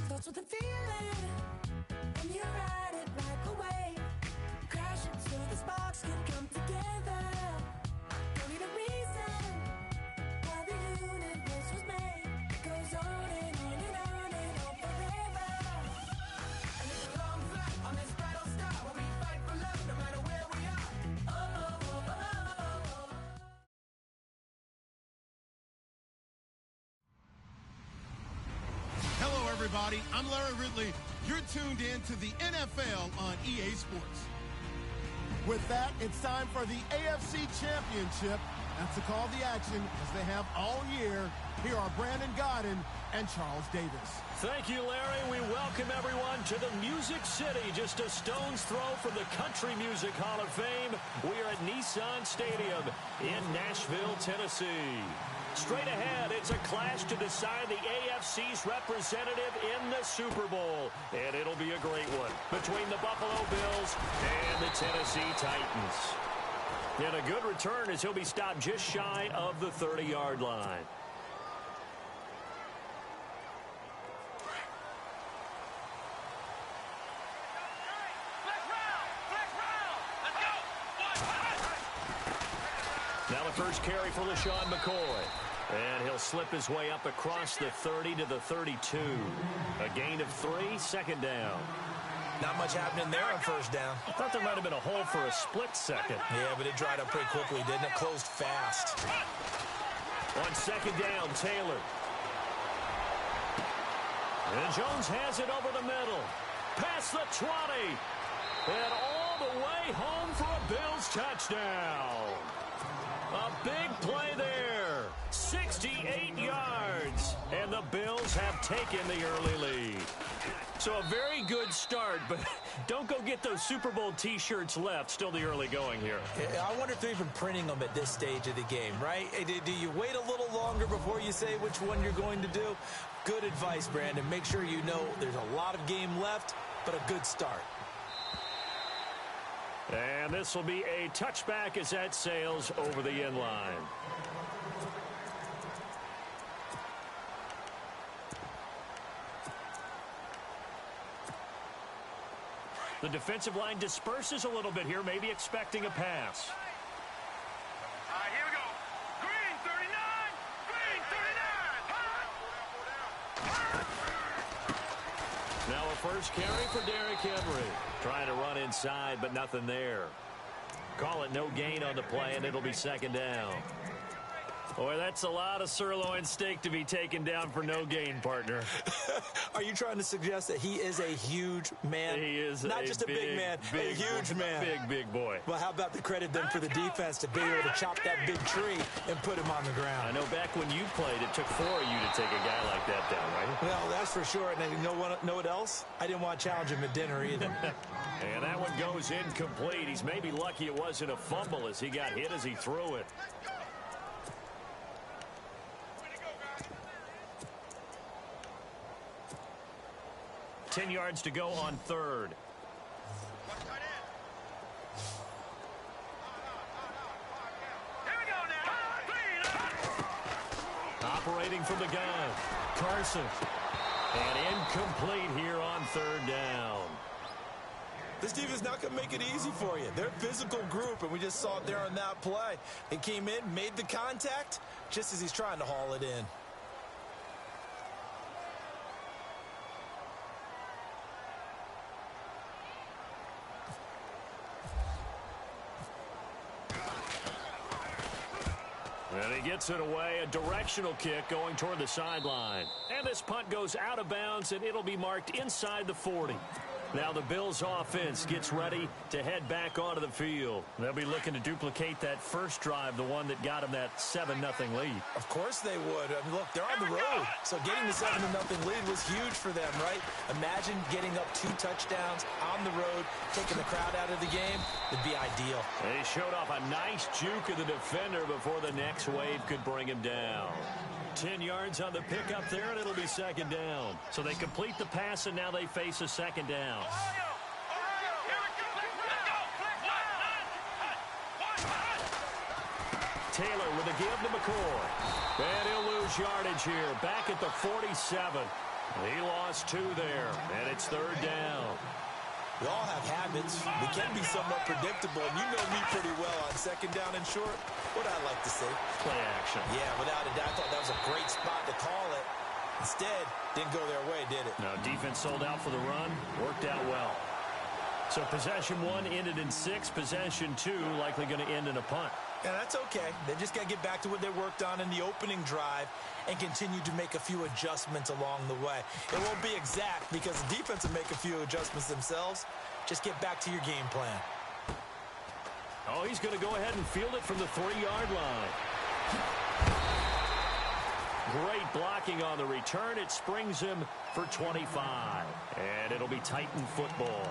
Starts with a feeling, and you ride it like a wave. Crash it so the sparks can come together. Don't need a reason why the universe was made. It goes on and on and on and on forever. And it's a long flight on this battle star where we fight for love no matter where we are. Oh, oh, oh, oh, oh, oh. Hello, everybody. I'm Larry Ridley. You're tuned in to the NFL on EA Sports. With that, it's time for the AFC Championship. That's the call to action, as they have all year. Here are Brandon Godden and Charles Davis. Thank you, Larry. We welcome everyone to the Music City, just a stone's throw from the Country Music Hall of Fame. We are at Nissan Stadium in Nashville, Tennessee. Straight ahead, it's a clash to decide the AFC's representative in the Super Bowl. And it'll be a great one between the Buffalo Bills and the Tennessee Titans. And a good return as he'll be stopped just shy of the 30-yard line. Now the first carry for LaShawn McCoy. And he'll slip his way up across the 30 to the 32. A gain of 3, second down. Not much happening there on first down. I thought there might have been a hole for a split second. Yeah, but it dried up pretty quickly, didn't it? Closed fast. On second down, Taylor. And Jones has it over the middle. Past the 20. And all the way home for a Bills touchdown. A big play there. 68 yards. And the Bills have taken the early lead. So a very good start, but don't go get those Super Bowl T-shirts left. Still the early going here. I wonder if they're even printing them at this stage of the game, right? Do you wait a little longer before you say which one you're going to do? Good advice, Brandon. Make sure you know there's a lot of game left, but a good start. And this will be a touchback as that sails over the end line. The defensive line disperses a little bit here, maybe expecting a pass. All right, here we go. Green 39! Green 39! Now a first carry for Derrick Henry. Trying to run inside, but nothing there. Call it no gain on the play, and it'll be second down. Boy, that's a lot of sirloin steak to be taken down for no gain, partner. Are you trying to suggest that he is a huge man? He is not just a big man, a huge man. Big boy. Well, how about the credit then for the defense to be able to chop that big tree and put him on the ground? I know back when you played, it took 4 of you to take a guy like that down, right? Well, that's for sure. And you know what else? I didn't want to challenge him at dinner either. And that one goes incomplete. He's maybe lucky it wasn't a fumble as he got hit as he threw it. Ten yards to go on third. Operating from the gun, Carson. And incomplete here on third down. This defense is not going to make it easy for you. They're a physical group, and we just saw it there on that play. It came in, made the contact, just as he's trying to haul it in. And he gets it away, a directional kick going toward the sideline. And this punt goes out of bounds, and it'll be marked inside the 40. Now the Bills offense gets ready to head back onto the field. They'll be looking to duplicate that first drive, the one that got them that 7-0 lead. Of course they would. I mean, look, they're on the road. So getting the 7-0 lead was huge for them, right? Imagine getting up 2 touchdowns on the road, taking the crowd out of the game. It'd be ideal. They showed off a nice juke of the defender before the next wave could bring him down. 10 yards on the pickup there, and it'll be second down. So they complete the pass, and now they face a second down. Taylor with a give to McCoy. And he'll lose yardage here. Back at the 47. He lost 2 there, and it's 3rd down. We all have habits. We can be somewhat predictable, and you know me pretty well on 2nd down and short. What I like to say? Play action. Yeah, without a doubt. I thought that was a great spot to call it. Instead, didn't go their way, did it? No, defense sold out for the run. Worked out well. So possession 1 ended in 6. Possession 2 likely going to end in a punt. Yeah, that's okay. They just got to get back to what they worked on in the opening drive and continue to make a few adjustments along the way. It won't be exact because the defense will make a few adjustments themselves. Just get back to your game plan. Oh, he's going to go ahead and field it from the 3-yard line. Great blocking on the return. It springs him for 25. And it'll be Titan football.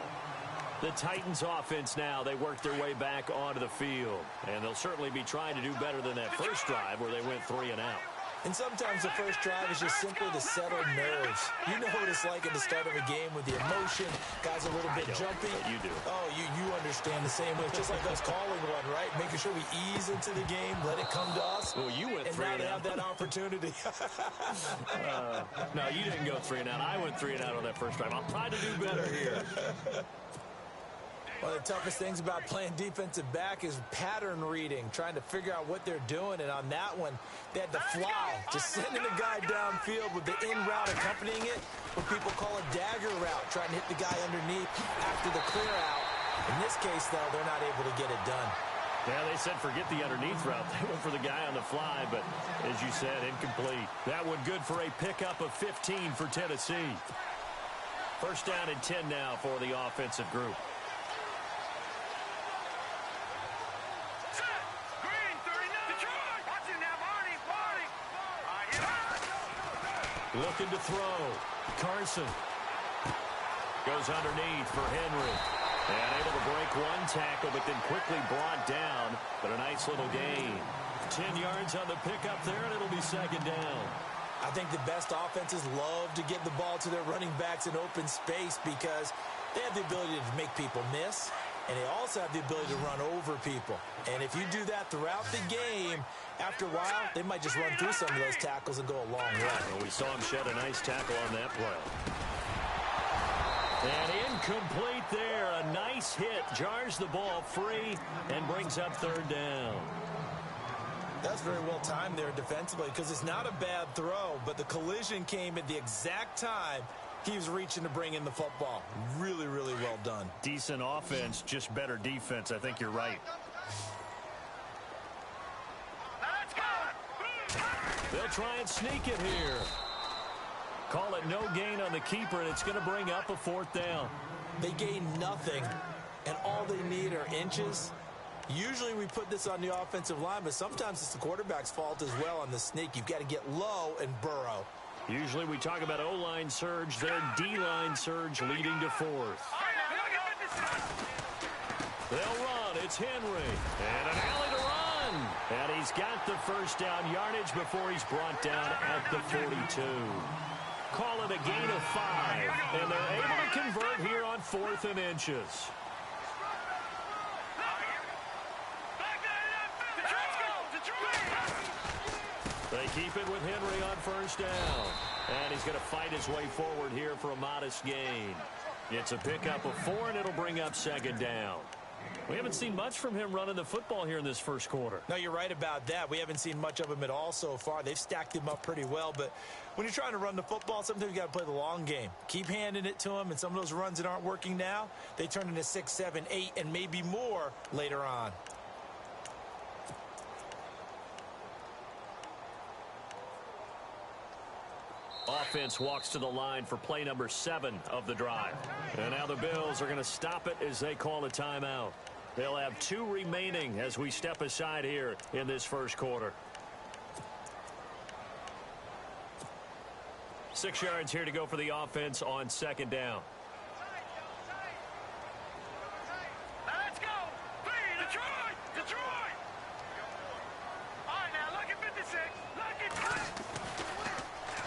The Titans offense now, they work their way back onto the field. And they'll certainly be trying to do better than that first drive where they went 3 and out. And sometimes the first drive is just simply to settle nerves. You know what it's like at the start of a game with the emotion. Guys a little bit jumpy. You do. Oh, you understand the same way. It's just like us calling one, right? Making sure we ease into the game, let it come to us. Well, you went and 3 now and they out. have that opportunity. No, you didn't go 3 and out. I went 3 and out on that first drive. I'll try to do better here. One of the toughest things about playing defensive back is pattern reading, trying to figure out what they're doing. And on that one, they had to fly, just sending the guy downfield with the in route accompanying it, what people call a dagger route, trying to hit the guy underneath after the clear out. In this case, though, they're not able to get it done. Yeah, they said forget the underneath route. They went for the guy on the fly, but as you said, incomplete. That one good for a pickup of 15 for Tennessee. First down and 10 now for the offensive group. Looking to throw. Carson goes underneath for Henry. And able to break one tackle, but then quickly brought down. But a nice little gain. 10 yards on the pickup there, and it'll be 2nd down. I think the best offenses love to get the ball to their running backs in open space because they have the ability to make people miss, and they also have the ability to run over people. And if you do that throughout the game, after a while, they might just run through some of those tackles and go a long way. Well, we saw him shed a nice tackle on that play. And incomplete there. A nice hit. Jars the ball free and brings up 3rd down. That's very well timed there defensively because it's not a bad throw, but the collision came at the exact time he was reaching to bring in the football. Really, really well done. Decent offense, just better defense. I think you're right. They'll try and sneak it here. Call it no gain on the keeper, and it's going to bring up a 4th down. They gain nothing, and all they need are inches. Usually we put this on the offensive line, but sometimes it's the quarterback's fault as well on the sneak. You've got to get low and burrow. Usually we talk about O-line surge, their D-line surge leading to 4th. They'll run. It's Henry. And an alley to run. And he's got the first down yardage before he's brought down at the 42. Call it a gain of 5. And they're able to convert here on 4th and inches. They keep it with Henry on first down. And he's going to fight his way forward here for a modest gain. It's a pickup of 4, and it'll bring up 2nd down. We haven't seen much from him running the football here in this first quarter. No, you're right about that. We haven't seen much of him at all so far. They've stacked him up pretty well, but when you're trying to run the football, sometimes you got to play the long game. Keep handing it to him, and some of those runs that aren't working now, they turn into 6, 7, 8, and maybe more later on. Offense walks to the line for play number 7 of the drive. And now the Bills are going to stop it as they call a timeout. They'll have 2 remaining as we step aside here in this first quarter. 6 yards here to go for the offense on 2nd down. Let's go. 3, Detroit. Detroit. All right, now look at 56. Look at 3.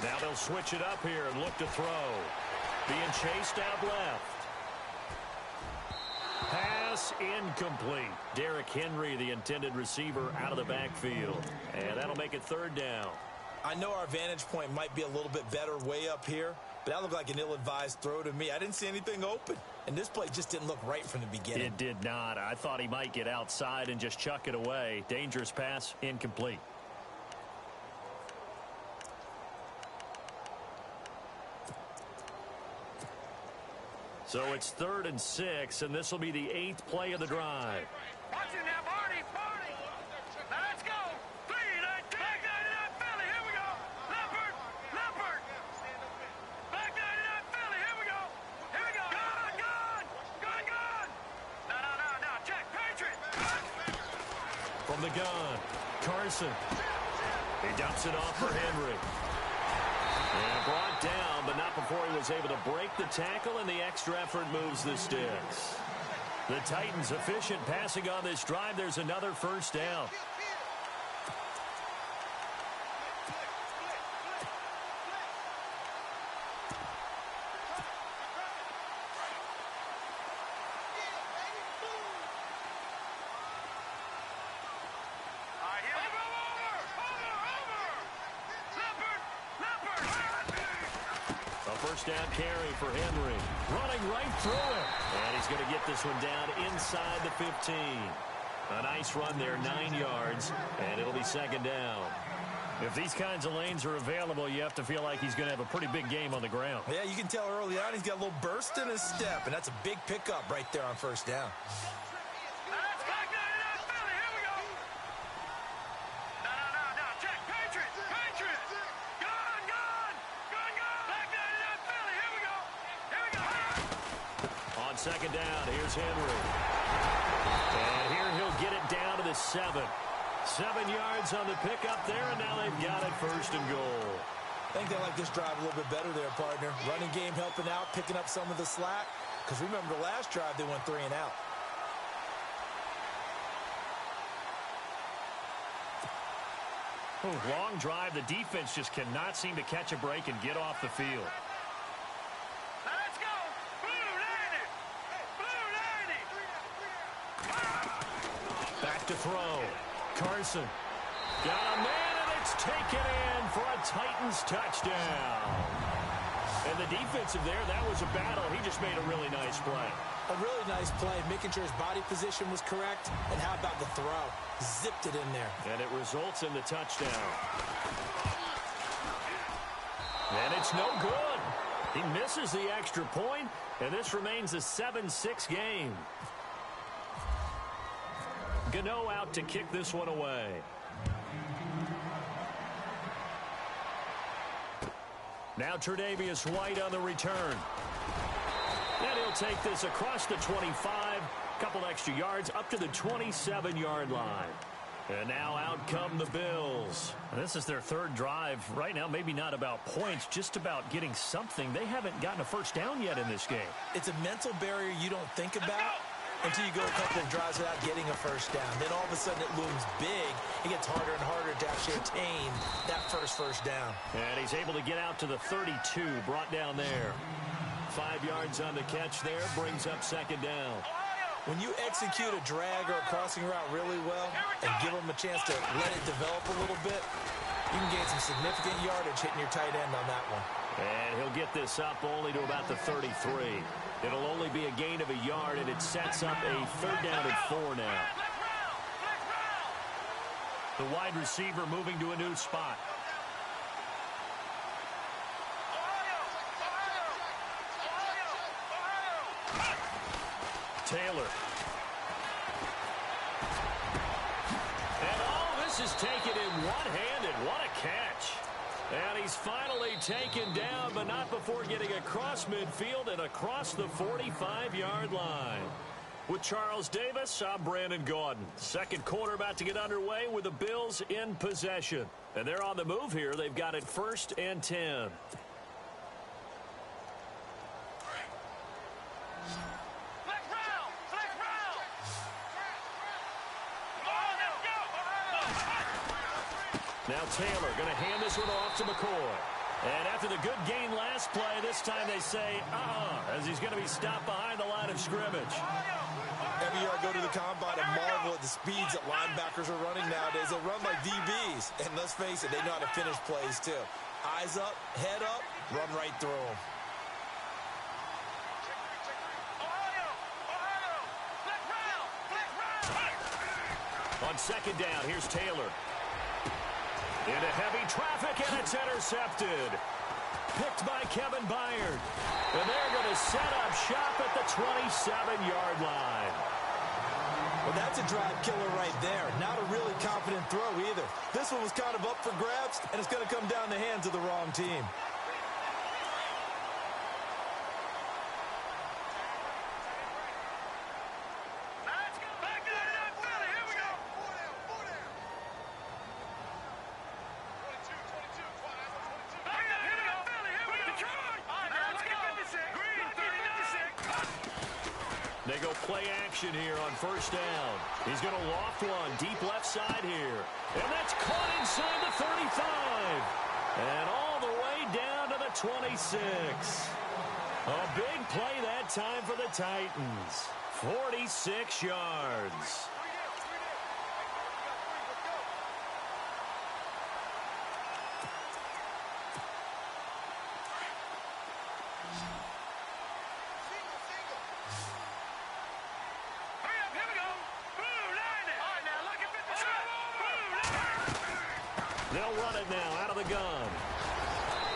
Now they'll switch it up here and look to throw. Being chased out left. Pass pass incomplete. Derrick Henry, the intended receiver, out of the backfield. And that'll make it third down. I know our vantage point might be a little bit better way up here, but that looked like an ill-advised throw to me. I didn't see anything open, and this play just didn't look right from the beginning. It did not. I thought he might get outside and just chuck it away. Dangerous pass, incomplete. So it's 3rd and 6, and this will be the 8th play of the drive. Watch it now, Barney. Now let's go. 3, 19. Back 99 Philly. Here we go. Leopard. Back 99 Philly. Here we go. Gun. No. Check. Patriot. From the gun, Carson. He dumps it off for Henry. And brought down, but not before he was able to break the tackle, and the extra effort moves the sticks. The Titans efficient passing on this drive. There's another first down. First down carry for Henry. Running right through him. And he's going to get this one down inside the 15. A nice run there, 9 yards, and it'll be second down. If these kinds of lanes are available, you have to feel like he's going to have a pretty big game on the ground. Yeah, you can tell early on he's got a little burst in his step, and that's a big pickup right there on first down. Second down, here's Henry. And here he'll get it down to the 7. 7 yards on the pickup there, and now they've got it 1st and goal. I think they like this drive a little bit better there, partner. Running game helping out, picking up some of the slack. Because remember the last drive, they went 3 and out. Long drive. The defense just cannot seem to catch a break and get off the field. To throw. Carson. Got a man, and it's taken in for a Titans touchdown. And the defensive there, that was a battle. He just made a really nice play. A really nice play, making sure his body position was correct. And how about the throw? Zipped it in there. And it results in the touchdown. And it's no good. He misses the extra point, and this remains a 7-6 game. Gano out to kick this one away. Now Tre'Davious White on the return. And he'll take this across the 25. Couple extra yards up to the 27-yard line. And now out come the Bills. This is their 3rd drive. Right now, maybe not about points, just about getting something. They haven't gotten a first down yet in this game. It's a mental barrier you don't think about until you go a couple of drives without getting a first down. Then all of a sudden it looms big. It gets harder and harder to actually attain that first down. And he's able to get out to the 32, brought down there. 5 yards on the catch there, brings up second down. When you execute a drag or a crossing route really well and give them a chance to let it develop a little bit, you can gain some significant yardage hitting your tight end on that one. And he'll get this up only to about the 33. It'll only be a gain of a yard, and it sets up a 3rd down and 4 now. The wide receiver moving to a new spot. Taylor. And this is taken in one-handed. What a catch. And he's finally taken down, but not before getting across midfield and across the 45-yard line. With Charles Davis, I'm Brandon Gaudin. Second quarter about to get underway with the Bills in possession. And they're on the move here. They've got it 1st and 10. Now Taylor going to hand this one off to McCoy. And after the good gain last play, this time they say, as he's going to be stopped behind the line of scrimmage. every year I go to the combine and marvel at the speeds that linebackers are running nowadays. They run like DBs. And let's face it, they know how to finish plays too. Eyes up, head up, run right through them. On second down, here's Taylor. Into heavy traffic, and it's intercepted. Picked by Kevin Byard. And they're going to set up shop at the 27-yard line. Well, that's a drive killer right there. Not a really confident throw either. This one was kind of up for grabs, and it's going to come down the hands of the wrong team. They go play action here on first down. He's going to loft one deep left side here. And that's caught inside the 35. And all the way down to the 26. A big play that time for the Titans. 46 yards. They'll run it now out of the gun.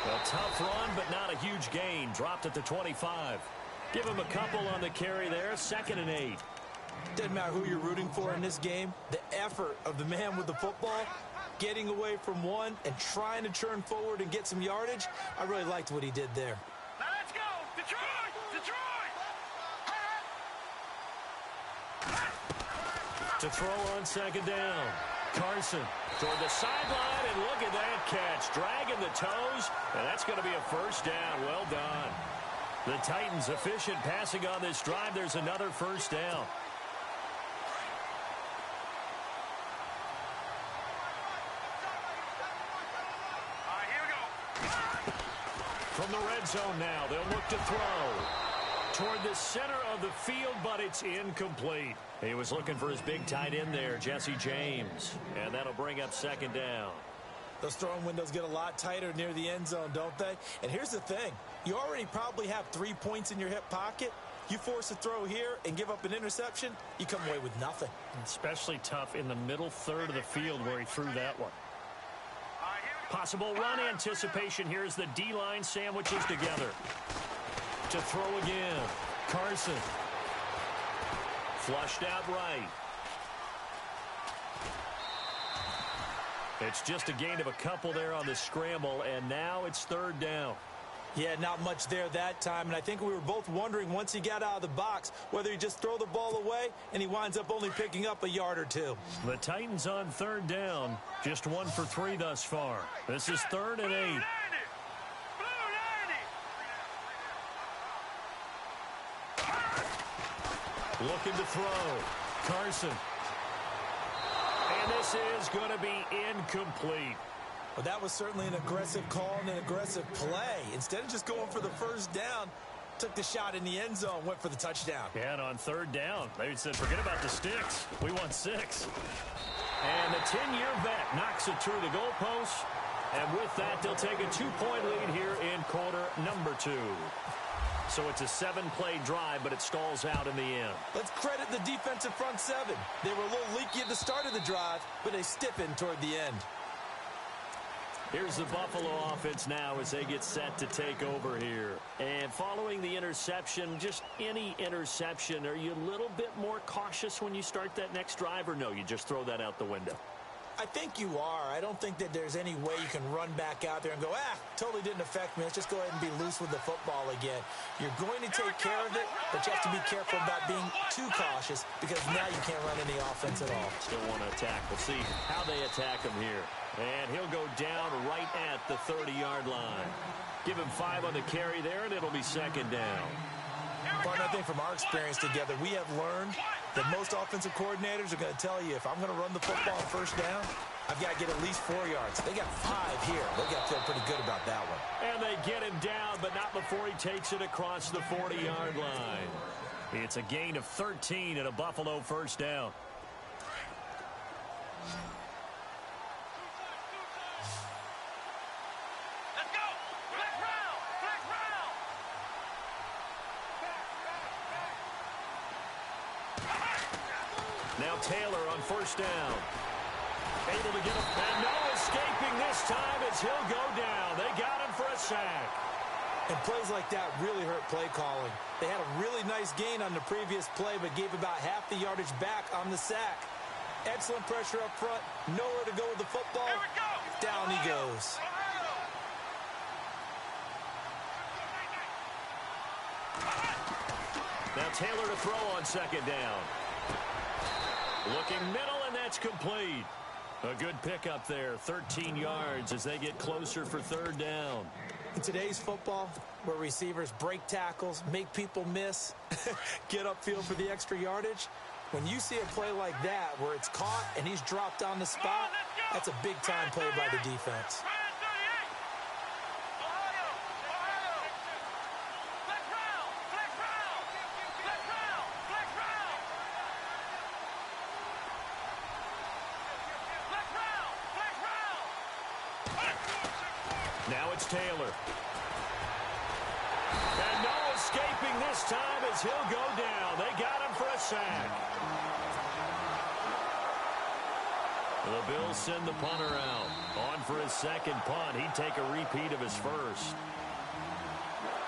A tough run, but not a huge gain. Dropped at the 25. Give him a couple on the carry there. 2nd and 8. Doesn't matter who you're rooting for in this game. The effort of the man with the football, getting away from one and trying to turn forward and get some yardage. I really liked what he did there. Now let's go! Detroit! Detroit! To throw on second down. Carson toward the sideline, and look at that catch. Dragging the toes, and that's going to be a first down. Well done. The Titans efficient passing on this drive. There's another first down. All right, here we go. From the red zone now, they'll look to throw. Toward the center of the field, but it's incomplete. He was looking for his big tight end there, Jesse James. And that'll bring up second down. Those throwing windows get a lot tighter near the end zone, don't they? And here's the thing. You already probably have 3 points in your hip pocket. You force a throw here and give up an interception, you come away with nothing. Especially tough in the middle third of the field where he threw that one. Possible run anticipation here as the D-line sandwiches together. To throw again. Carson. Flushed out right. It's just a gain of a couple there on the scramble, and now it's third down. Yeah, not much there that time, and I think we were both wondering once he got out of the box whether he just throw the ball away, and he winds up only picking up a yard or two. The Titans on third down, just 1 for 3 thus far. This is 3rd and 8. Looking to throw. Carson. And this is going to be incomplete. Well, that was certainly an aggressive call and an aggressive play. Instead of just going for the first down, took the shot in the end zone, went for the touchdown. Yeah, and on third down, they said, forget about the sticks. We want 6. And the 10-year vet knocks it through the goalpost. And with that, they'll take a 2-point lead here in quarter number 2. So it's a 7-play drive, but it stalls out in the end. Let's credit the defensive front 7. They were a little leaky at the start of the drive, but they stiffened toward the end. Here's the Buffalo offense now as they get set to take over here. And following the interception, just any interception, are you a little bit more cautious when you start that next drive, or no, you just throw that out the window? I think you are. I don't think that there's any way you can run back out there and go, totally didn't affect me. Let's just go ahead and be loose with the football again. You're going to take care of it, but you have to be careful about being too cautious because now you can't run any offense at all. Still want to attack. We'll see how they attack him here. And he'll go down right at the 30-yard line. Give him 5 on the carry there, and it'll be second down. But I think from our experience together, we have learned that most offensive coordinators are going to tell you, if I'm going to run the football on first down, I've got to get at least 4 yards. They got 5 here. They got to feel pretty good about that one. And they get him down, but not before he takes it across the 40-yard line. It's a gain of 13 and a Buffalo first down. Let's go. Flex round. Flex round. Now Taylor on first down. Able to get him. And no escaping this time as he'll go down. They got him for a sack. And plays like that really hurt play calling. They had a really nice gain on the previous play, but gave about half the yardage back on the sack. Excellent pressure up front. Nowhere to go with the football. Here we go. Down he goes. Now Taylor to throw on second down. Looking middle, and that's complete. A good pickup there, 13 yards as they get closer for third down. In today's football, where receivers break tackles, make people miss, get upfield for the extra yardage, when you see a play like that where it's caught and he's dropped on the spot, that's a big-time play by the defense. Now it's Taylor. And no escaping this time as he'll go down. They got him for a sack. The Bills send the punter out. On for his second punt. He'd take a repeat of his first.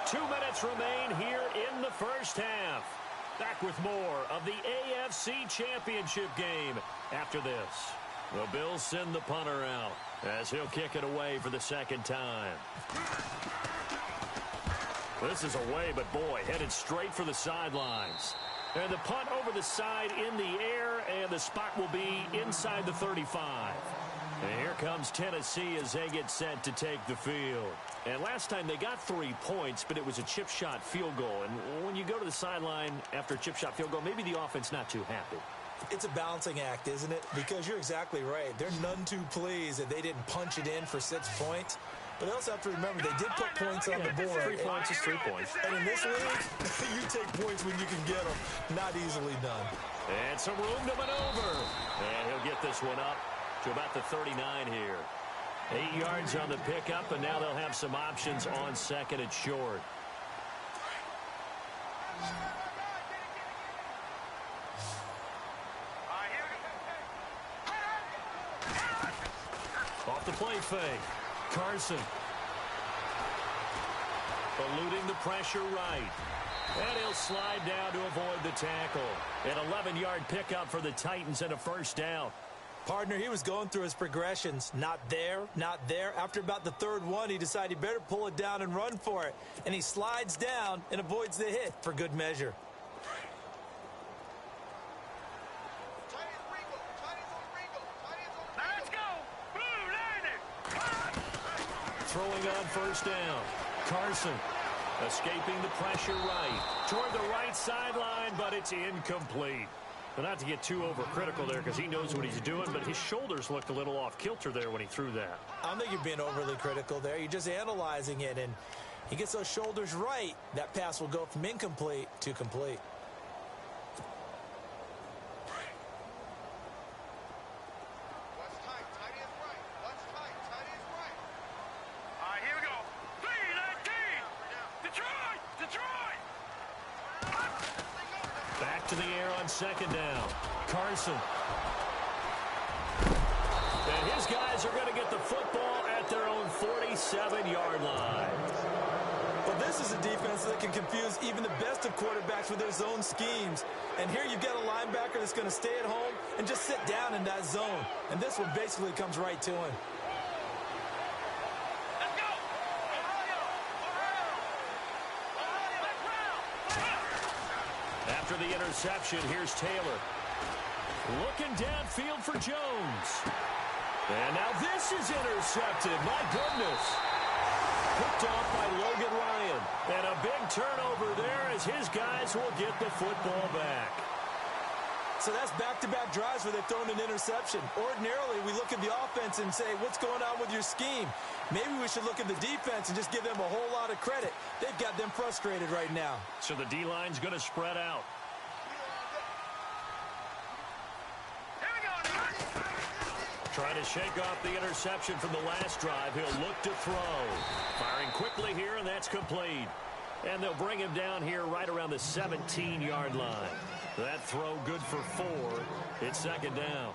2 minutes remain here in the first half. Back with more of the AFC Championship game after this. The Bills send the punter out as he'll kick it away for the second time. This is away, but boy, headed straight for the sidelines. And the punt over the side in the air, and the spot will be inside the 35. And here comes Tennessee as they get set to take the field. And last time they got 3 points, but it was a chip shot field goal. And when you go to the sideline after a chip shot field goal, maybe the offense not too happy. It's a balancing act, isn't it? Because you're exactly right. They're none too pleased that they didn't punch it in for 6 points. But they also have to remember they did put points on the board. 3 points is 3 points. And in this league, you take points when you can get them. Not easily done. And some room to maneuver. And he'll get this one up to about the 39 here. 8 yards on the pickup, and now they'll have some options on second and short. Off the play fake. Carson. Eluding the pressure right. And he'll slide down to avoid the tackle. An 11-yard pickup for the Titans and a first down. Partner, he was going through his progressions. Not there, not there. After about the third one, he decided he better pull it down and run for it. And he slides down and avoids the hit for good measure. Throwing on first down. Carson escaping the pressure right. Toward the right sideline, but it's incomplete. But not to get too overcritical there because he knows what he's doing, but his shoulders looked a little off kilter there when he threw that. I don't think you're being overly critical there. You're just analyzing it, and he gets those shoulders right. That pass will go from incomplete to complete. Back to the air on second down. Carson. And his guys are going to get the football at their own 47-yard line. Well, this is a defense that can confuse even the best of quarterbacks with their zone schemes. And here you've got a linebacker that's going to stay at home and just sit down in that zone. And this one basically comes right to him. After the interception, here's Taylor. Looking downfield for Jones. And now this is intercepted. My goodness. Picked off by Logan Ryan. And a big turnover there as his guys will get the football back. So that's back-to-back drives where they've thrown an interception. Ordinarily, we look at the offense and say, what's going on with your scheme? Maybe we should look at the defense and just give them a whole lot of credit. They've got them frustrated right now. So the D-line's going to spread out. Trying to shake off the interception from the last drive. He'll look to throw. Firing quickly here, and that's complete. And they'll bring him down here right around the 17-yard line. That throw good for 4. It's second down.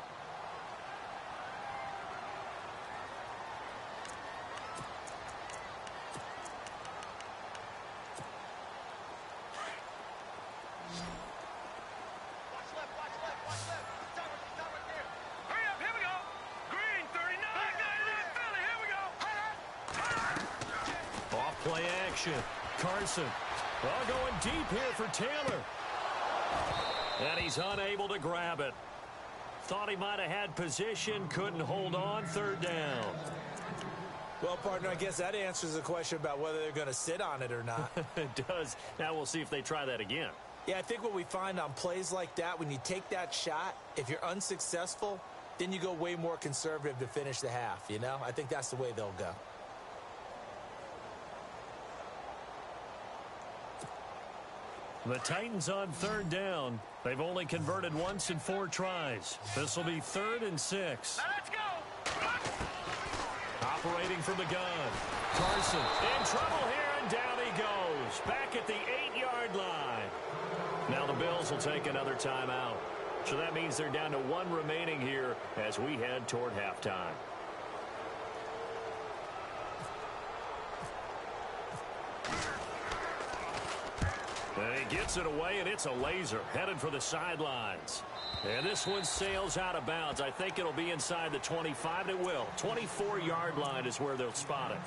Play action. Carson. Going deep here for Taylor. And he's unable to grab it. Thought he might have had position. Couldn't hold on. Third down. Well, partner, I guess that answers the question about whether they're going to sit on it or not. It does. Now we'll see if they try that again. Yeah, I think what we find on plays like that, when you take that shot, if you're unsuccessful, then you go way more conservative to finish the half, you know? I think that's the way they'll go. The Titans on third down. They've only converted once in 4 tries. This will be 3rd and 6. Now let's go. Operating from the gun. Carson in trouble here, and down he goes. Back at the 8-yard line. Now the Bills will take another timeout. So that means they're down to 1 remaining here as we head toward halftime. And he gets it away, and it's a laser headed for the sidelines. And this one sails out of bounds. I think it'll be inside the 25. It will. 24-yard line is where they'll spot it.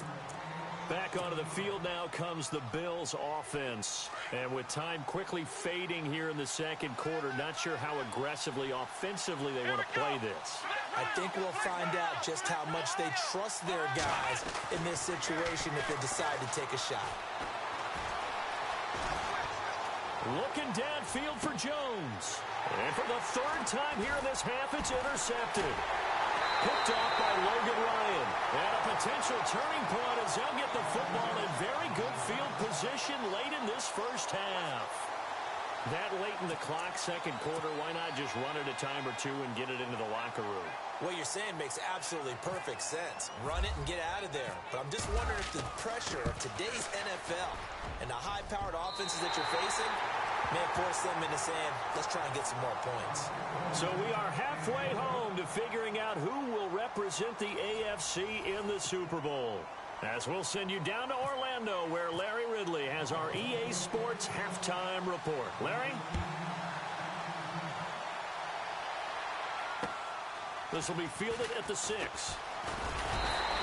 Back onto the field now comes the Bills offense. And with time quickly fading here in the second quarter, not sure how aggressively, offensively they want to play this. I think we'll find out just how much they trust their guys in this situation if they decide to take a shot. Looking downfield for Jones. And for the 3rd time here in this half, it's intercepted. Picked off by Logan Ryan. And a potential turning point as they'll get the football in very good field position late in this first half. That late in the clock, second quarter, why not just run it a time or two and get it into the locker room? What you're saying makes absolutely perfect sense. Run it and get out of there. But I'm just wondering if the pressure of today's NFL and the high-powered offenses that you're facing may have forced them into saying, let's try and get some more points. So we are halfway home to figuring out who will represent the AFC in the Super Bowl. As we'll send you down to Orlando, where Larry Ridley has our EA Sports halftime report. Larry? This will be fielded at the 6.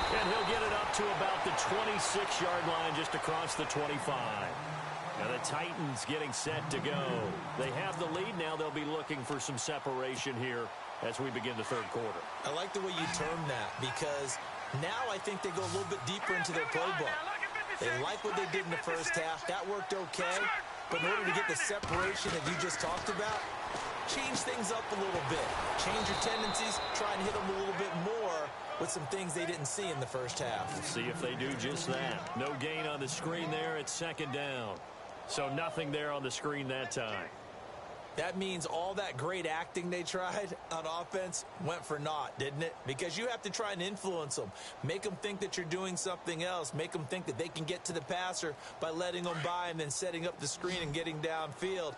And he'll get it up to about the 26-yard line, just across the 25. Now the Titans getting set to go. They have the lead now. They'll be looking for some separation here as we begin the third quarter. I like the way you term that, because now I think they go a little bit deeper into their playbook. They like what they did in the first half. That worked okay. But in order to get the separation that you just talked about, change things up a little bit. Change your tendencies. Try and hit them a little bit more with some things they didn't see in the first half. Let's see if they do just that. No gain on the screen there. It's second down. So nothing there on the screen that time. That means all that great acting they tried on offense went for naught, didn't it? Because you have to try and influence them. Make them think that you're doing something else. Make them think that they can get to the passer by letting them by and then setting up the screen and getting downfield.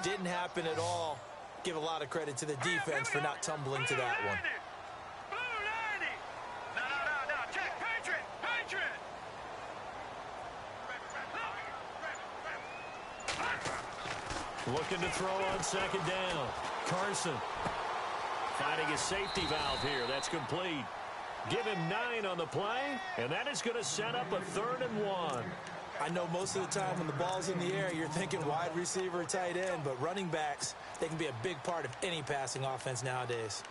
Didn't happen at all. Give a lot of credit to the defense for not tumbling to that one. Looking to throw on second down. Carson finding his safety valve here. That's complete. Give him 9 on the play, and that is going to set up a 3rd and 1. I know most of the time when the ball's in the air, you're thinking wide receiver, tight end, but running backs, they can be a big part of any passing offense nowadays.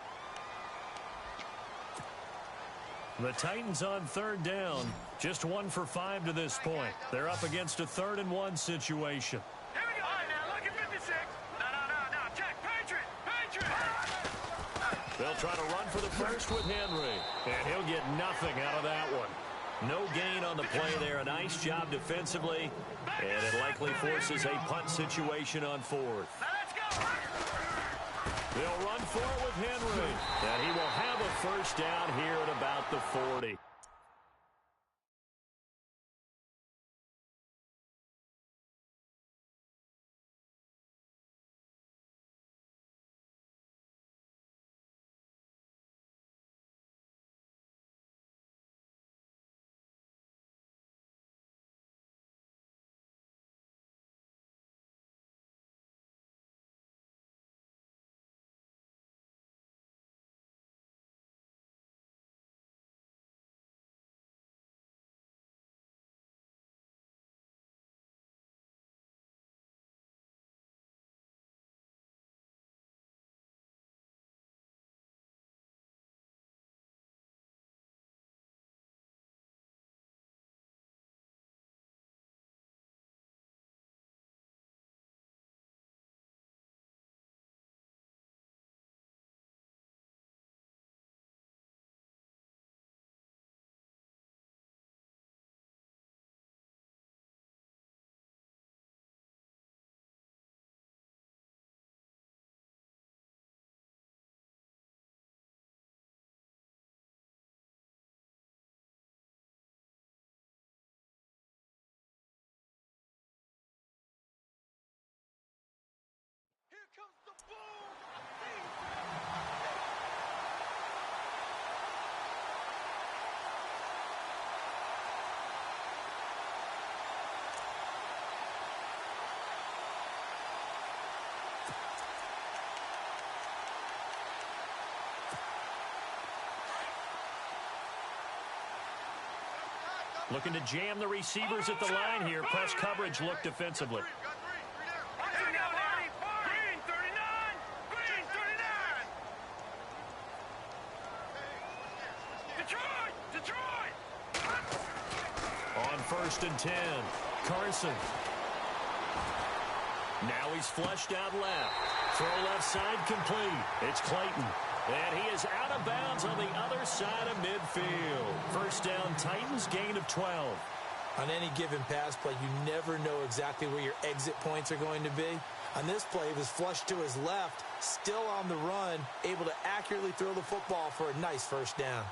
The Titans on third down, just 1 for 5 to this point. They're up against a 3rd and 1 situation. Here we go. All right, now, look at 56. No. Check. Patriot. They'll try to run for the first with Henry. And he'll get nothing out of that one. No gain on the play there. A nice job defensively. And it likely forces a punt situation on fourth. They'll run for it with Henry. And he will have a first down here at about the 40. Looking to jam the receivers at the line here. Press coverage look defensively. On 1st and 10, Carson. Now he's flushed out left. Throw left side complete. It's Clayton. And he is out of bounds on the other side of midfield. First down, Titans, gain of 12. On any given pass play, you never know exactly where your exit points are going to be. On this play, he was flushed to his left, still on the run, able to accurately throw the football for a nice first down.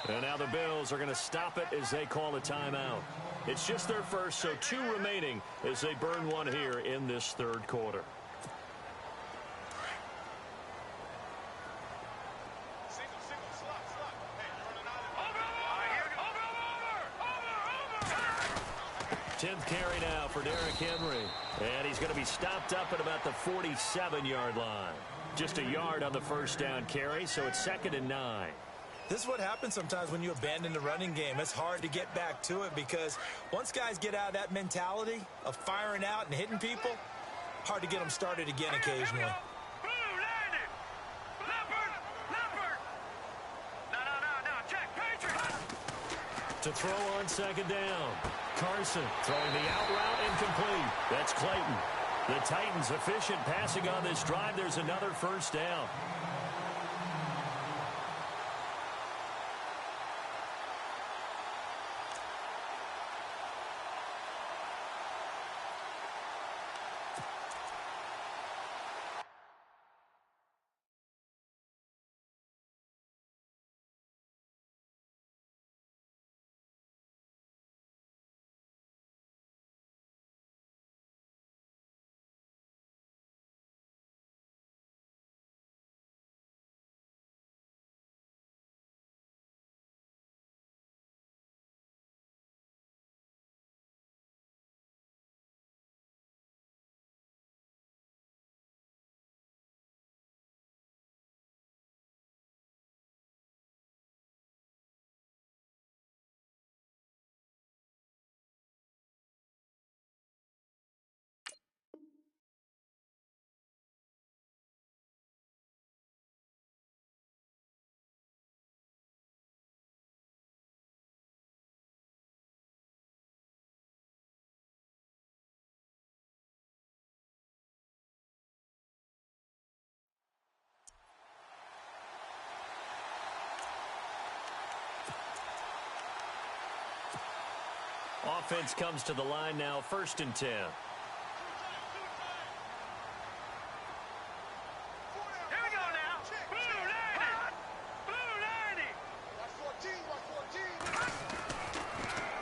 And now the Bills are going to stop it as they call a timeout. It's just their first, so 2 remaining as they burn one here in this 3rd quarter. Tenth carry now for Derrick Henry. And he's going to be stopped up at about the 47-yard line. Just a yard on the first down carry, so it's 2nd and 9. This is what happens sometimes when you abandon the running game. It's hard to get back to it because once guys get out of that mentality of firing out and hitting people, hard to get them started again occasionally. To throw on 2nd down. Carson throwing the out route incomplete. That's Clayton. The Titans efficient passing on this drive. There's another first down. Offense comes to the line now, 1st and 10. Here we go now. Blue 90. Blue 90.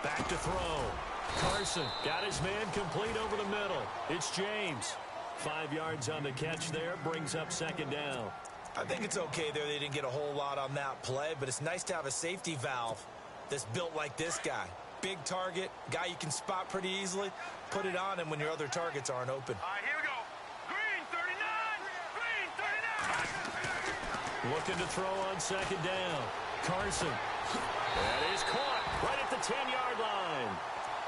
Back to throw. Carson got his man complete over the middle. It's James. 5 yards on the catch there, brings up 2nd down. I think it's okay there. They didn't get a whole lot on that play, but it's nice to have a safety valve that's built like this guy. Big target, guy you can spot pretty easily. Put it on him when your other targets aren't open. All right, here we go. Green 39. Green 39. Looking to throw on 2nd down. Carson. That is caught right at the 10-yard line.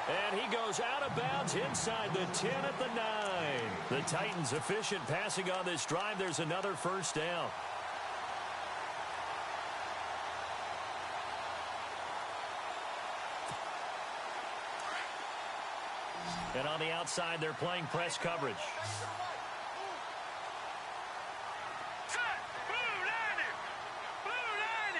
And he goes out of bounds inside the 10 at the 9. The Titans efficient passing on this drive. There's another 1st down. And on the outside, they're playing press coverage. Set. Blue 90. Blue 90.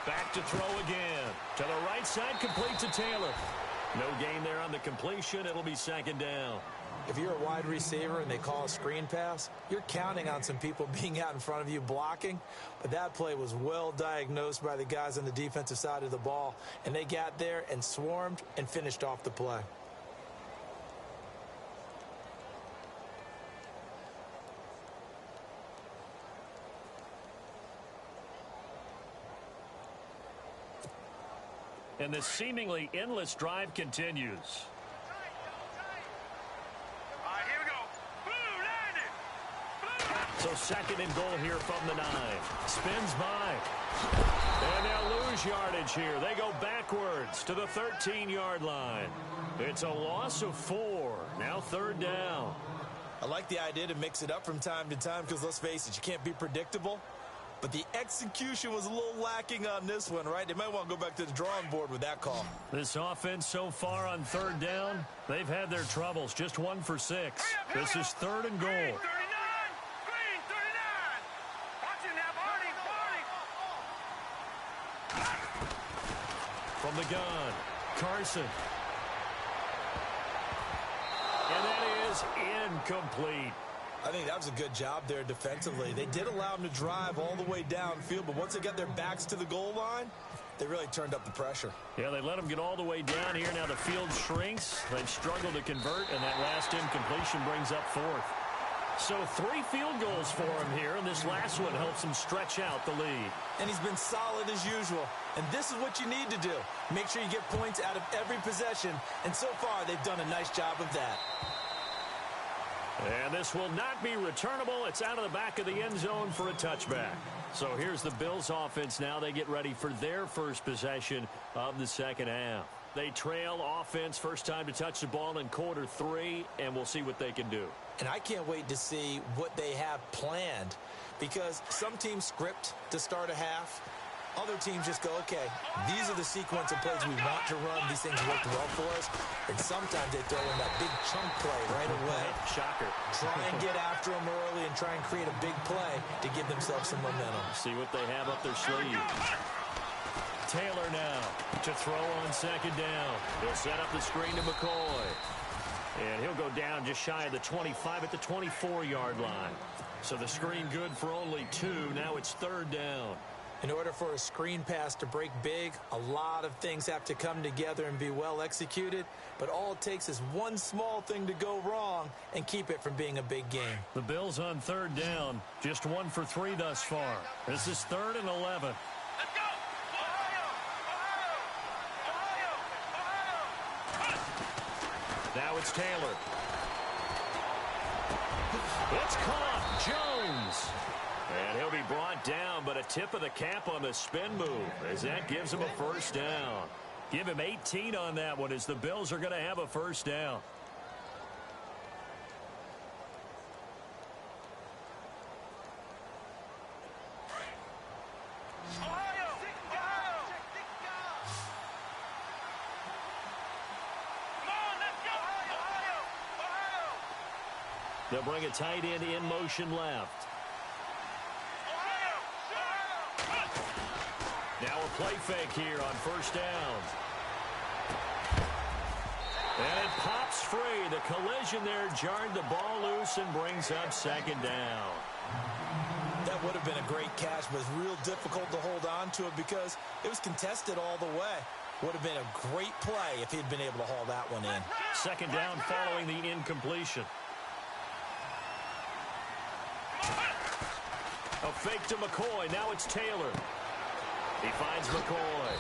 Back to throw again. To the right side, complete to Taylor. No gain there on the completion. It'll be 2nd down. If you're a wide receiver and they call a screen pass, you're counting on some people being out in front of you blocking. But that play was well diagnosed by the guys on the defensive side of the ball. And they got there and swarmed and finished off the play. And the seemingly endless drive continues. All right, here we go. Blue 90. Blue 90. So 2nd and goal here from the 9. Spins by. And they'll lose yardage here. They go backwards to the 13-yard line. It's a loss of 4. Now 3rd down. I like the idea to mix it up from time to time because, let's face it, you can't be predictable. But the execution was a little lacking on this one, right? They might want to go back to the drawing board with that call. This offense so far on 3rd down, they've had their troubles. Just 1 for 6. This is 3rd and goal. Green 39. Green 39. Watch it now, Barney. From the gun, Carson. And that is incomplete. I think that was a good job there defensively. They did allow them to drive all the way downfield, but once they got their backs to the goal line, they really turned up the pressure. Yeah, they let them get all the way down here. Now the field shrinks. They've struggled to convert, and that last incompletion brings up 4th. So 3 field goals for him here, and this last one helps him stretch out the lead. And he's been solid as usual. And this is what you need to do. Make sure you get points out of every possession, and so far they've done a nice job of that. And this will not be returnable. It's out of the back of the end zone for a touchback. So here's the Bills offense now. They get ready for their first possession of the 2nd half. They trail offense, first time to touch the ball in quarter 3, and we'll see what they can do. And I can't wait to see what they have planned, because some teams script to start a half. Other teams just go, okay, these are the sequence of plays we want to run. These things worked well for us. And sometimes they throw in that big chunk play right away. Shocker. Try and get after them early and try and create a big play to give themselves some momentum. See what they have up their sleeve. Taylor now to throw on 2nd down. He'll set up the screen to McCoy. And he'll go down just shy of the 25 at the 24-yard line. So the screen good for only 2. Now it's 3rd down. In order for a screen pass to break big, a lot of things have to come together and be well executed. But all it takes is one small thing to go wrong and keep it from being a big game. The Bills on 3rd down. Just 1 for 3 thus far. This is 3rd and 11. Let's go. Ohio. Now it's Taylor. It's caught. Jones. And he'll be brought down, but a tip of the cap on the spin move as that gives him a 1st down. Give him 18 on that one as the Bills are going to have a 1st down. Ohio. Come on, let's go. Ohio. They'll bring a tight end in motion left. Now a play fake here on first down. And it pops free. The collision there jarred the ball loose and brings up second down. That would have been a great catch, but it's real difficult to hold on to it because it was contested all the way. Would have been a great play if he'd been able to haul that one in. Second down following the incompletion. A fake to McCoy. Now it's Taylor. He finds McCoy.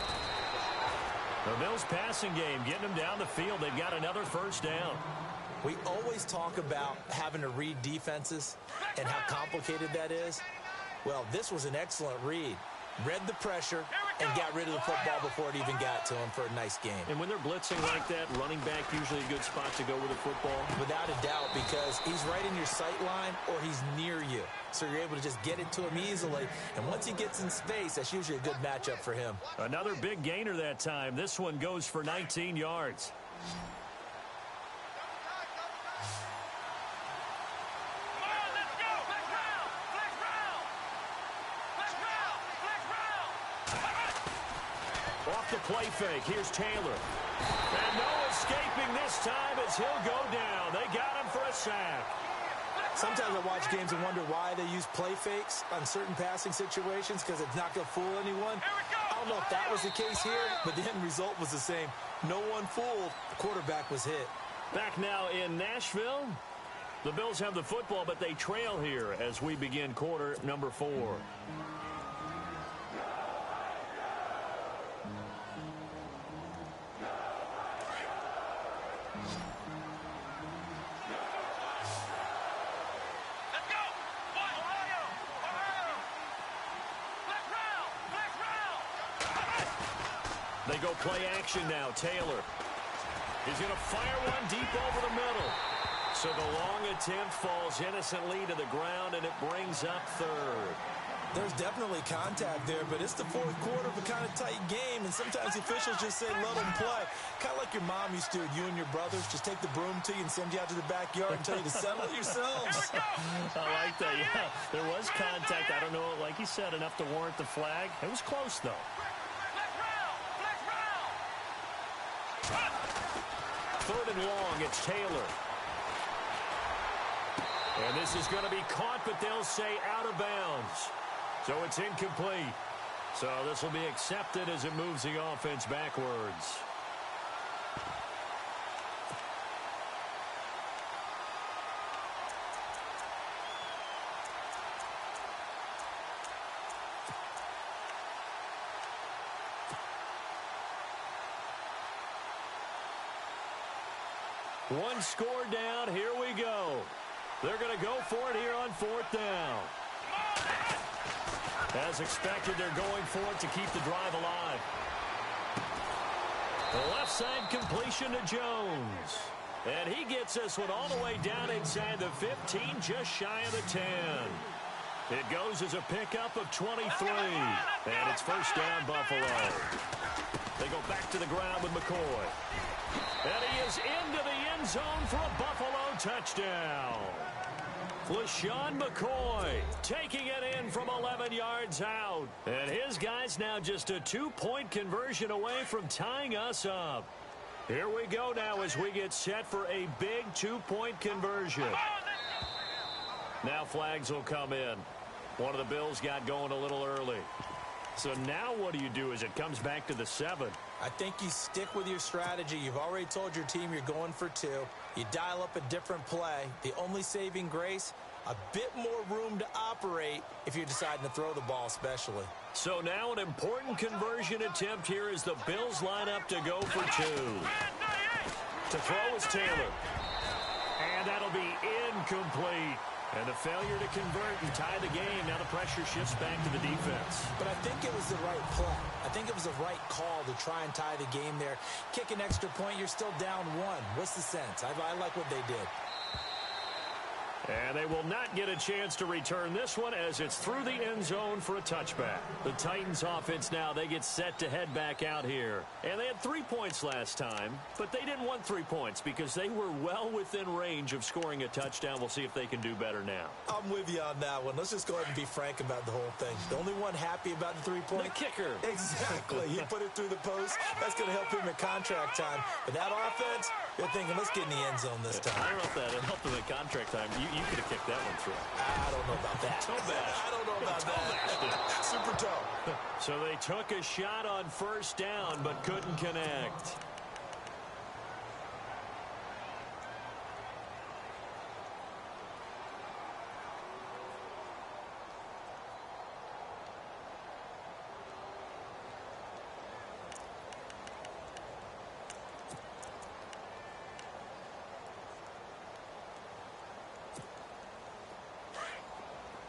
The Bills passing game getting them down the field. They've got another first down. We always talk about having to read defenses and how complicated that is. Well, this was an excellent read. Read the pressure and got rid of the football before it even got to him for a nice game. And when they're blitzing like that, running back usually a good spot to go with the football? Without a doubt, because he's right in your sight line or he's near you. So you're able to just get it to him easily. And once he gets in space, that's usually a good matchup for him. Another big gainer that time. This one goes for 19 yards. Off the play fake. Here's Taylor. And no escaping this time as he'll go down. They got him for a sack. Sometimes I watch games and wonder why they use play fakes on certain passing situations because it's not going to fool anyone. I don't know if that was the case here, but the end result was the same. No one fooled. The quarterback was hit. Back now in Nashville. The Bills have the football, but they trail here as we begin quarter number 4. They go play action now. Taylor is going to fire one deep over the middle. So the long attempt falls innocently to the ground, and it brings up third. There's definitely contact there, but it's the fourth quarter of a kind of tight game, and sometimes officials just say, let them play. Kind of like your mom used to do, you and your brothers, just take the broom to you and send you out to the backyard and tell you to settle it yourselves. I like that, yeah. There was contact. I don't know, like you said, enough to warrant the flag. It was close, though. Third and long, it's Taylor. And this is going to be caught, but they'll say out of bounds. So it's incomplete. So this will be accepted as it moves the offense backwards. One score down. Here we go. They're going to go for it here on fourth down. As expected, they're going for it to keep the drive alive. The left side completion to Jones. And he gets this one all the way down inside the 15, just shy of the 10. It goes as a pickup of 23. And it's first down, Buffalo. They go back to the ground with McCoy. And he is into the end zone for a Buffalo touchdown. LaShawn McCoy taking it in from 11 yards out. And his guys now just a 2-point conversion away from tying us up. Here we go now as we get set for a big 2-point conversion. Now flags will come in. One of the Bills got going a little early. So now what do you do as it comes back to the 7? I think you stick with your strategy. You've already told your team you're going for 2. You dial up a different play. The only saving grace, a bit more room to operate if you're deciding to throw the ball especially. So now an important conversion attempt here as the Bills line up to go for 2. To throw is Taylor. And that'll be incomplete. And a failure to convert and tie the game. Now the pressure shifts back to the defense. But I think it was the right play. I think it was the right call to try and tie the game there. Kick an extra point, you're still down 1. What's the sense? I like what they did. And they will not get a chance to return this one as it's through the end zone for a touchback. The Titans offense now, they get set to head back out here. And they had 3 points last time, but they didn't want 3 points because they were well within range of scoring a touchdown. We'll see if they can do better now. I'm with you on that one. Let's just go ahead and be frank about the whole thing. The only one happy about the 3-point? The kicker. Exactly. He put it through the post. That's going to help him in contract time. But that offense, they're thinking, let's get in the end zone this time. I don't know if that helped them in contract time. You could have kicked that one through. I don't know about that. I don't know about that. Super toe. So they took a shot on first down but couldn't connect.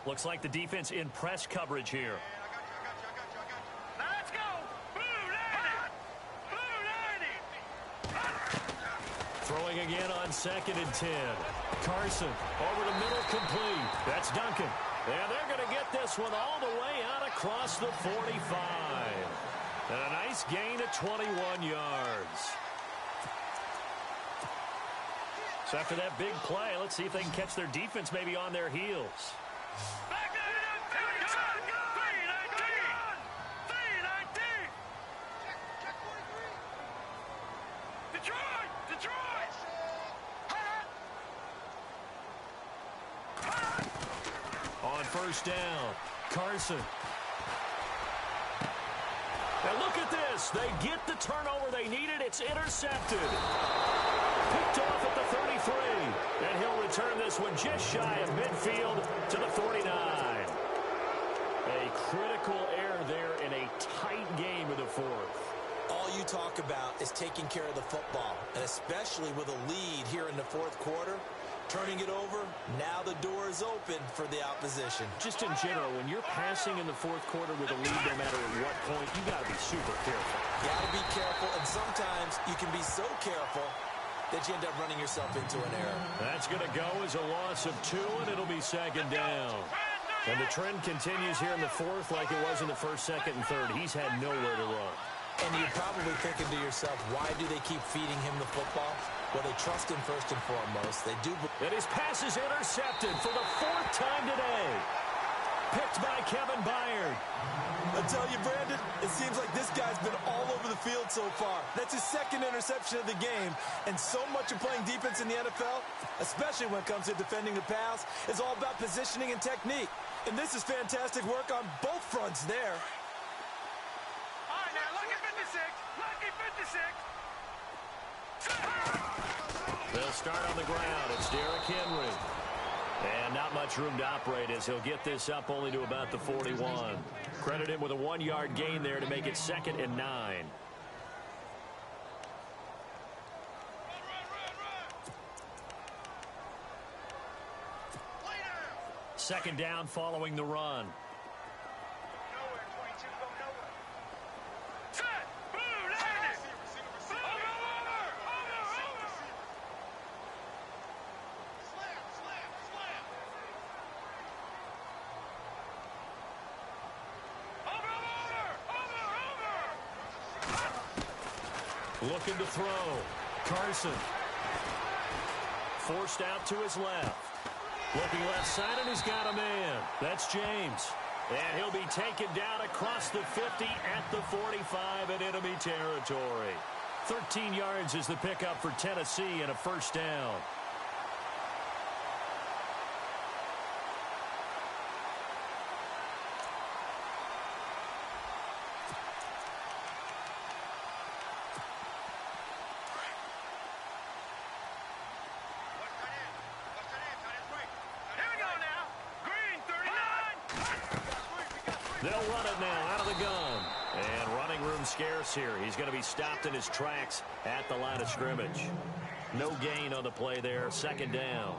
Looks like the defense in press coverage here. Now let's go. Blue 90. Throwing again on 2nd and 10. Carson over the middle, complete. That's Duncan. And they're going to get this one all the way out across the 45. And a nice gain of 21 yards. So after that big play, let's see if they can catch their defense maybe on their heels. Back to the 319. Detroit. On first down, Carson. And look at this. They get the turnover they needed. It's intercepted. Picked off at the 33. And he'll return this one just shy of midfield to the 49. A critical error there in a tight game of the fourth. All you talk about is taking care of the football, and especially with a lead here in the fourth quarter. Turning it over, now the door is open for the opposition. Just in general, when you're passing in the fourth quarter with a lead, no matter at what point, you got to be super careful. Got to be careful, and sometimes you can be so careful that you end up running yourself into an error. That's going to go as a loss of 2, and it'll be 2nd down. And the trend continues here in the fourth like it was in the first, second, and third. He's had nowhere to run. And you're probably thinking to yourself, why do they keep feeding him the football? Well, they trust him first and foremost. They do. And his pass is intercepted for the 4th time today. Picked by Kevin Byard. I tell you, Brandon, it seems like this guy's been all over the field so far. That's his 2nd interception of the game. And so much of playing defense in the NFL, especially when it comes to defending the pass, is all about positioning and technique. And this is fantastic work on both fronts there. All right, now, lucky 56. Lucky 56. They'll start on the ground. It's Derrick Henry. And not much room to operate as he'll get this up only to about the 41. Credit him with a 1-yard gain there to make it 2nd and 9. Second down following the run. Nowhere, 22, go nowhere. Set! Blue 90. Over. Over. Looking to throw. Carson. Forced out to his left. Looking left side, and he's got a man. That's James. And he'll be taken down across the 50 at the 45 in enemy territory. 13 yards is the pickup for Tennessee and a first down. They'll run it now out of the gun. And running room scarce here. He's going to be stopped in his tracks at the line of scrimmage. No gain on the play there. 2nd down.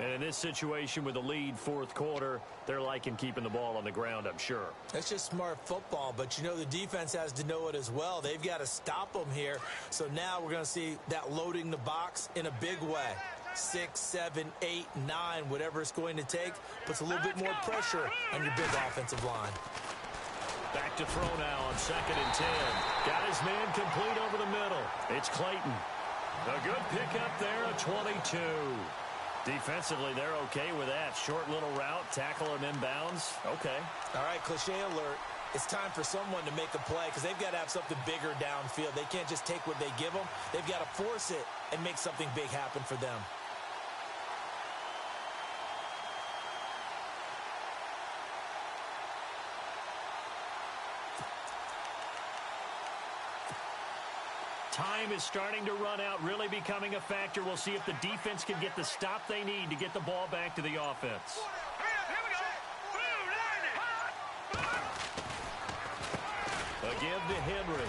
And in this situation with the lead fourth quarter, they're liking keeping the ball on the ground, I'm sure. That's just smart football, but you know the defense has to know it as well. They've got to stop them here. So now we're going to see that loading the box in a big way. 6, 7, 8, 9, whatever it's going to take, puts a little bit more pressure on your big offensive line. Back to throw now on 2nd and 10. Got his man complete over the middle. It's Clayton. A good pickup there, a 22. Defensively, they're okay with that. Short little route, tackle him inbounds. Okay. All right, cliche alert. It's time for someone to make a play because they've got to have something bigger downfield. They can't just take what they give them. They've got to force it and make something big happen for them. Time is starting to run out, really becoming a factor. We'll see if the defense can get the stop they need to get the ball back to the offense. Again to Henry.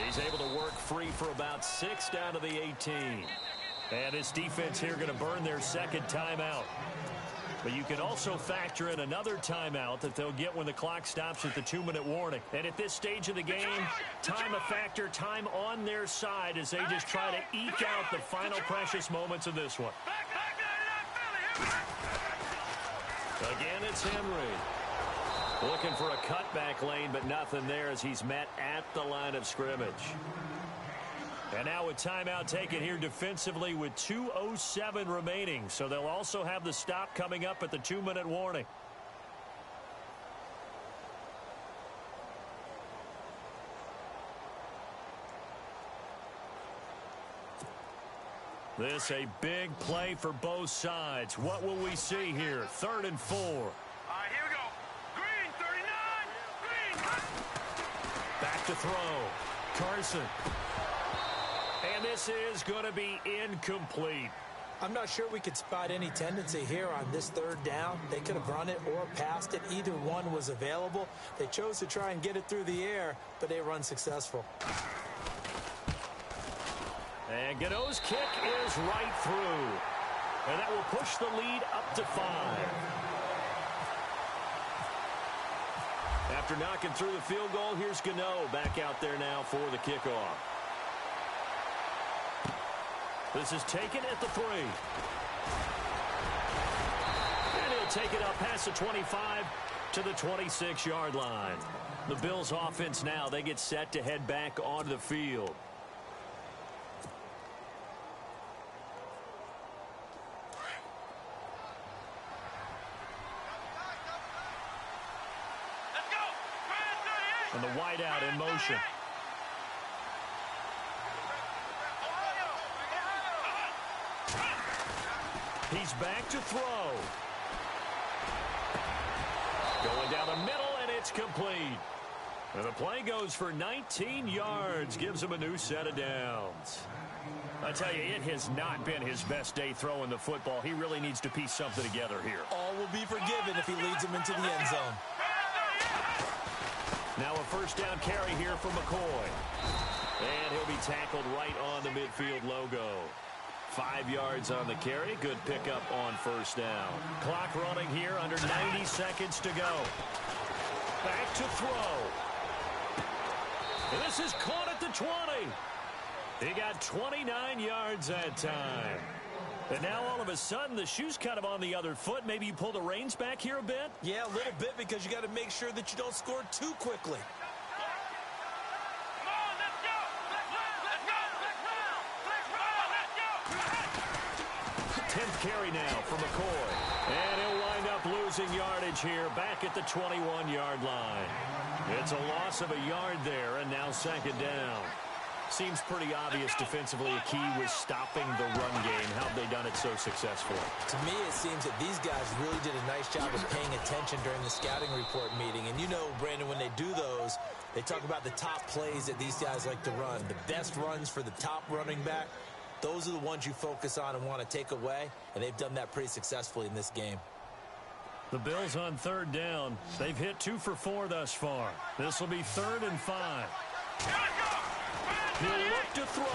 He's able to work free for about 6 down to the 18. And this defense here going to burn their second timeout. But you can also factor in another timeout that they'll get when the clock stops at the 2-minute warning. And at this stage of the game, time a factor, time on their side as they just try to eke out the final precious moments of this one. Again, it's Henry. Looking for a cutback lane, but nothing there as he's met at the line of scrimmage. And now a timeout taken here defensively with 2:07 remaining. So they'll also have the stop coming up at the 2-minute warning. This a big play for both sides. What will we see here? 3rd and 4. All right, here we go. Green, 39. Green. Back to throw. Carson. And this is going to be incomplete. I'm not sure we could spot any tendency here on this 3rd down. They could have run it or passed it. Either one was available. They chose to try and get it through the air, but they were unsuccessful. And Gano's kick is right through. And that will push the lead up to 5. After knocking through the field goal, here's Gano back out there now for the kickoff. This is taken at the 3. And he'll take it up past the 25 to the 26-yard line. The Bills offense now, they get set to head back onto the field. And the wideout in motion. He's back to throw. Going down the middle, and it's complete. And the play goes for 19 yards. Gives him a new set of downs. I tell you, it has not been his best day throwing the football. He really needs to piece something together here. All will be forgiven if he leads them into the end zone. Now a 1st down carry here for McCoy. And he'll be tackled right on the midfield logo. 5 yards on the carry. Good pickup on 1st down. Clock running here under 90 seconds to go. Back to throw. And this is caught at the 20. He got 29 yards that time. And now all of a sudden the shoe's kind of on the other foot. Maybe you pull the reins back here a bit? Yeah, a little bit because you got to make sure that you don't score too quickly. 10th carry now for McCoy. And he'll wind up losing yardage here back at the 21-yard line. It's a loss of a yard there, and now 2nd down. Seems pretty obvious defensively a key was stopping the run game. How have they done it so successfully? To me, it seems that these guys really did a nice job of paying attention during the scouting report meeting. And you know, Brandon, when they do those, they talk about the top plays that these guys like to run. The best runs for the top running back. Those are the ones you focus on and want to take away. And they've done that pretty successfully in this game. The Bills on 3rd down. They've hit 2 for 4 thus far. This will be 3rd and 5. He'll look to throw.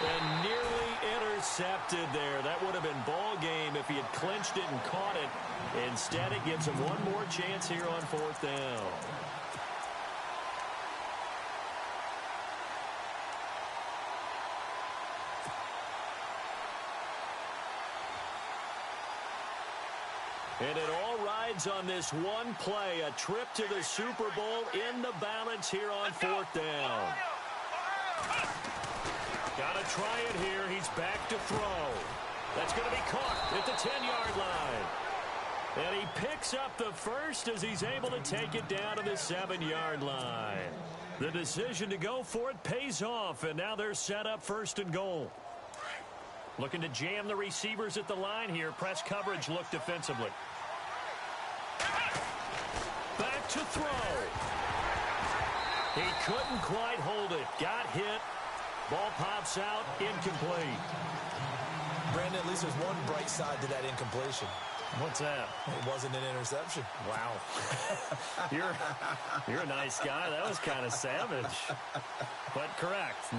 And nearly intercepted there. That would have been ball game if he had clinched it and caught it. Instead, it gives him one more chance here on 4th down. And it all rides on this one play, a trip to the Super Bowl in the balance here on fourth down. Got to try it here. He's back to throw. That's going to be caught at the 10-yard line. And he picks up the first as he's able to take it down to the 7-yard line. The decision to go for it pays off, and now they're set up first and goal. Looking to jam the receivers at the line here. Press coverage look defensively. Back to throw. He couldn't quite hold it. Got hit. Ball pops out. Incomplete. Brandon, at least there's one bright side to that incompletion. What's that? It wasn't an interception. Wow. You're a nice guy. That was kind of savage. But correct.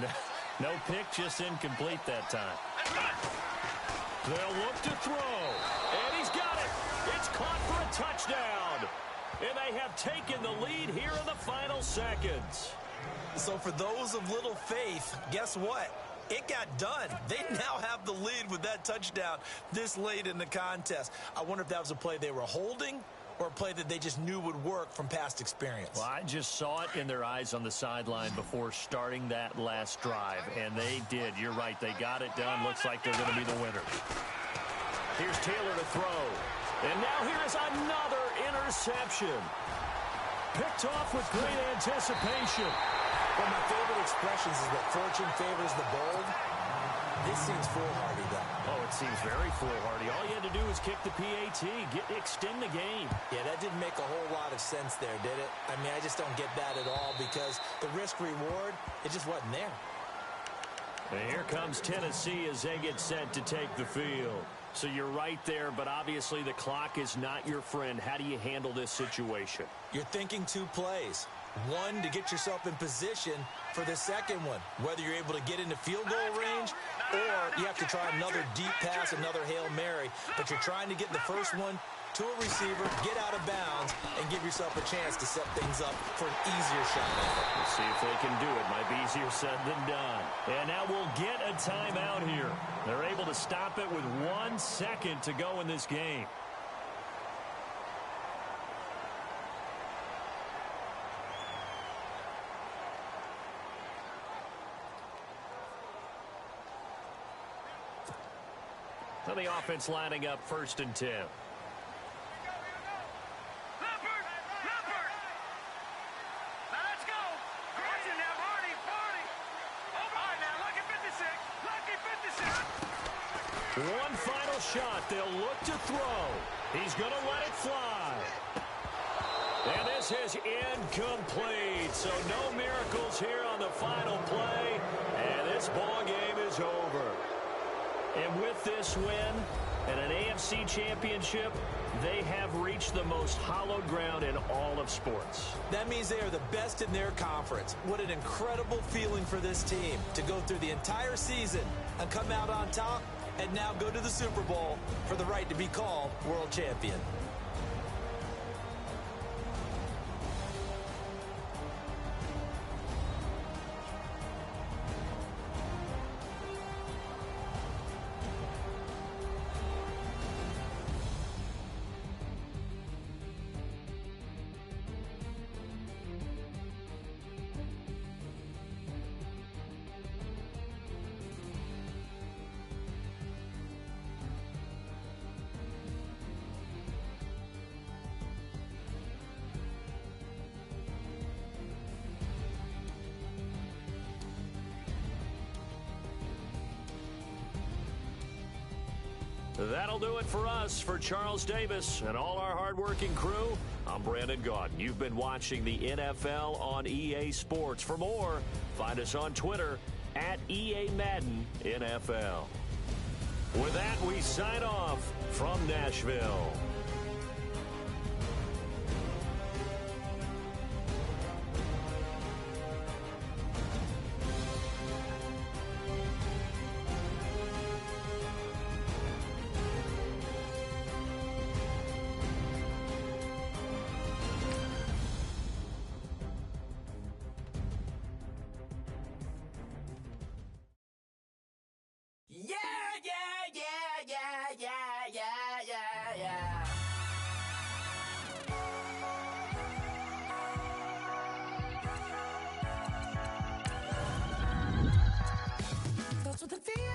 No pick, just incomplete that time. They'll look to throw. And he's got it. It's caught for a touchdown. And they have taken the lead here in the final seconds. So for those of little faith, guess what? It got done. They now have the lead with that touchdown this late in the contest. I wonder if that was a play they were holding or a play that they just knew would work from past experience. Well, I just saw it in their eyes on the sideline before starting that last drive, and they did. You're right. They got it done. Looks like they're going to be the winners. Here's Taylor to throw. And now here is another interception. Picked off with great anticipation. One of my favorite expressions is that fortune favors the bold. This seems foolhardy, though. Oh, it seems very foolhardy. All you had to do was kick the PAT, extend the game. Yeah, that didn't make a whole lot of sense there, did it? I mean, I just don't get that at all because the risk-reward, it just wasn't there. And here comes Tennessee as they get set to take the field. So you're right there, but obviously the clock is not your friend. How do you handle this situation? You're thinking two plays. One, to get yourself in position for the second one, whether you're able to get into field goal range or you have to try another deep pass, another Hail Mary. But you're trying to get the first one to a receiver, get out of bounds, and give yourself a chance to set things up for an easier shot. We'll see if they can do it. Might be easier said than done. And now we'll get a timeout here. They're able to stop it with 1 second to go in this game. So the offense lining up 1st and 10. One final shot. They'll look to throw. He's going to let it fly. And this is incomplete. So no miracles here on the final play. And this ball game is over. And with this win and an AFC championship, they have reached the most hallowed ground in all of sports. That means they are the best in their conference. What an incredible feeling for this team to go through the entire season and come out on top and now go to the Super Bowl for the right to be called world champion. That'll do it for us. For Charles Davis and all our hardworking crew, I'm Brandon Gaudin. You've been watching the NFL on EA Sports. For more, find us on Twitter at EA Madden NFL. With that, we sign off from Nashville. Touch with the feeling.